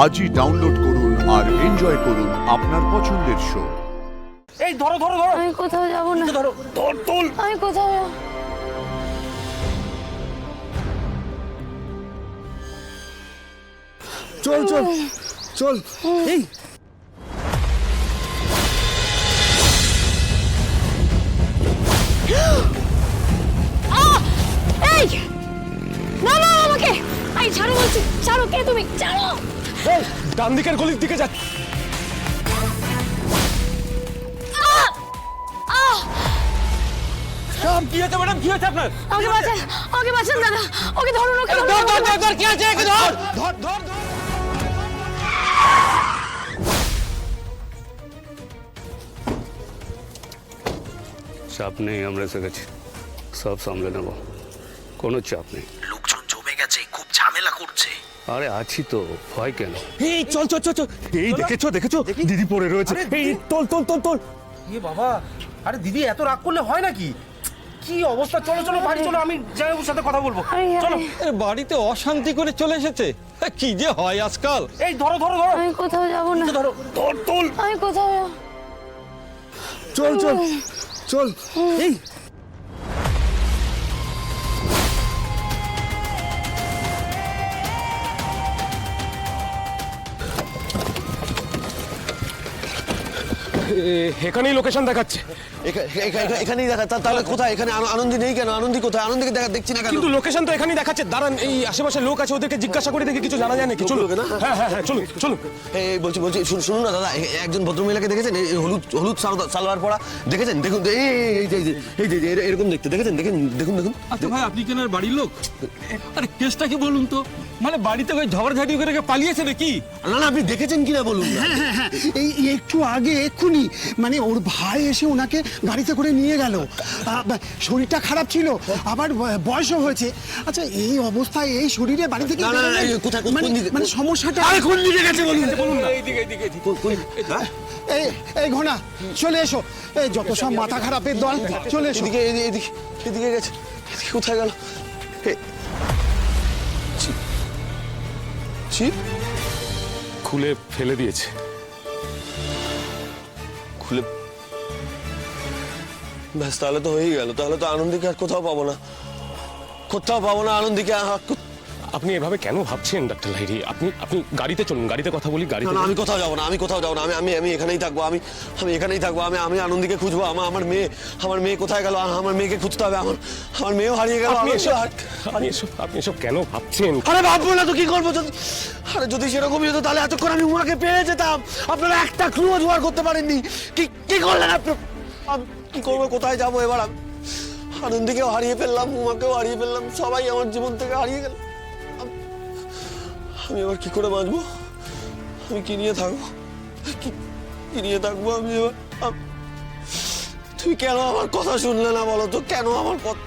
আজই ডাউনলোড করুন আর এনজয় করুন আপনার পছন্দের শো। এই ধরো ধরো ধরো, আমি কোথাও যাব না। ধরো ধর তোল। আমি কোথাও যাব চল চল চল। এই এই মামা আমাকে আই ছাড়ো বলছি, ছাড়ো। কে তুমি? ছাড়ো। এই ডান দিকের গলির দিকে যা। কি হয়েছে ম্যাডাম, কি হয়েছে আপনার? আমাকে বাঁচান, আমাকে বাঁচান দাদা। ওকে ধরুন, ওকে ধরুন। ধর ধর ধর ধর, কি আছে? একে ধর। ধর ধর ধর। চাপ নেই, আমরা এসে গেছি, সব সামলে নেব, কোনো চাপ নেই। লোকজন জমে গেছে, খুব ঝামেলা করছে। আরে আছি তো, ভয় কেন? এই চল চল চল চল। এই দেখেছো দেখেছো দিদি পড়ে রয়েছে। এই তোল তোল তোল তোল। এ বাবা, আরে দিদি এত রাগ করলে হয় নাকি? কি অবস্থা! চলো চলো বাড়ি চলো, আমি জামাইবাবুর সাথে কথা বলবো। চলো। বাড়িতে অশান্তি করে চলে এসেছে, কি যে হয় আজকাল। এই ধরো ধরো ধরো, আমি কোথাও যাব না। ধরো ধর তোল। আমি কোথাও যাব চল চল চল। এই এখানেই লোকেশন দেখাচ্ছে। এখানেই দেখা, তাহলে কোথায়? এখানে আনন্দি নেই কেন? আনন্দি কোথায়? আনন্দিকে দেখছি না কেন? কিন্তু লোকেশন তো এখানেই দেখাচ্ছে। দাঁড়ান, এই আশেপাশে লোক আছে, ওদেরকে জিজ্ঞাসা করে দেখি কিছু জানা যায় নাকি। চলুন। লোক না? হ্যাঁ হ্যাঁ হ্যাঁ, চলুন চলুন। এই বলছি শুনুন না দাদা, একজন ভদ্রমহিলাকে দেখেছেন? এই হলুদ হলুদ সালোয়ার পরা দেখেছেন? দেখুন, এই যে এরকম দেখতে দেখেছেন? দেখুন। আচ্ছা ভাই, আপনি কেন বাড়ির লোক? আরে কেসটা কি বলুন তো? মানে বাড়িতে ওই ঝগড়াঝাটি করে পালিয়েছে নাকি? না না, আপনি দেখেছেন কিনা বলুন না। হ্যাঁ, এই একটু আগে এক্ষুনি মানে ওর ভাই এসে ওনাকে গাড়িতে করে নিয়ে গেল। শরীরটা খারাপ ছিল, আবার বয়সও হয়েছে। আচ্ছা, এই অবস্থায় এই শরীরে বাড়ি থেকে না, না, না, বেরোলেন? এই কোথায়, কোন মানে দিকে? মানে সমস্যাটা আরে কোন দিকে গেছে বলুন না। এই ঘোনা চলে এসো। এই যত সব মাথা খারাপের দল, চলে এসো। এদিকে গেছে। কোথায় গেল? ছিপ খুলে ফেলে দিয়েছে। খুলে? ব্যাস, তাহলে তো হয়েই গেল। তাহলে তো আনন্দীকে আর কোথাও পাবো না আনন্দীকে। আপনি এভাবে কেন ভাবছেন ডাক্তার লাহিড়ী? আপনি গাড়িতে চলুন, গাড়িতে কথা বলি। গাড়িতে না, আমি কোথাও যাবো না, আমি এখানেই থাকবো। আমি এখানেই থাকবো। আমি আনন্দীকে খুঁজবো। আমার মেয়ে কোথায় গেল? আমার মেয়েকে খুঁজতে হবে। আমার মেয়েও হারিয়ে গেল। আপনি এসব কেন ভাবছেন? আরে ভাববো না তো কি করবো? যদি সেরকমই হতো তাহলে এতক্ষণ আমি উমাকে পেয়ে যেতাম। আপনারা একটা ক্লু জোগাড় করতে পারেননি। কি করলেন আপনি? আমি কি করবো? কোথায় যাবো এবার? আমি আনন্দীকেও হারিয়ে ফেললাম, উমাকেও হারিয়ে ফেললাম, সবাই আমার জীবন থেকে হারিয়ে গেল। আমি এবার কি করে বাঁচবো? আমি কি নিয়ে থাকবো? কি নিয়ে থাকবো আমি এবার? তুমি কেন আমার কথা শুনলে না বলো তো? কেন আমার কথা?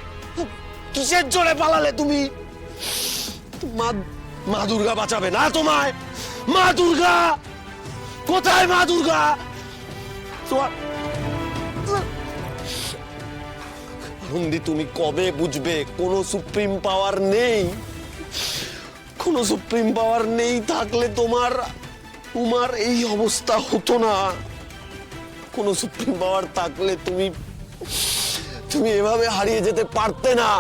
কিসের জোরে পালালে তুমি? মা দুর্গা বাঁচাবে না তোমায়? মা দুর্গা কোথায়? মা দুর্গা তোমার আনন্দী, তুমি কবে বুঝবে কোনো সুপ্রিম পাওয়ার নেই? কোনো সুপ্রিম পাওয়ার নেই থাকলে তোমার উমার এই অবস্থা হতো না। কোনো সুপ্রিম পাওয়ার থাকলে তুমি এভাবে হারিয়ে যেতে পারতে না।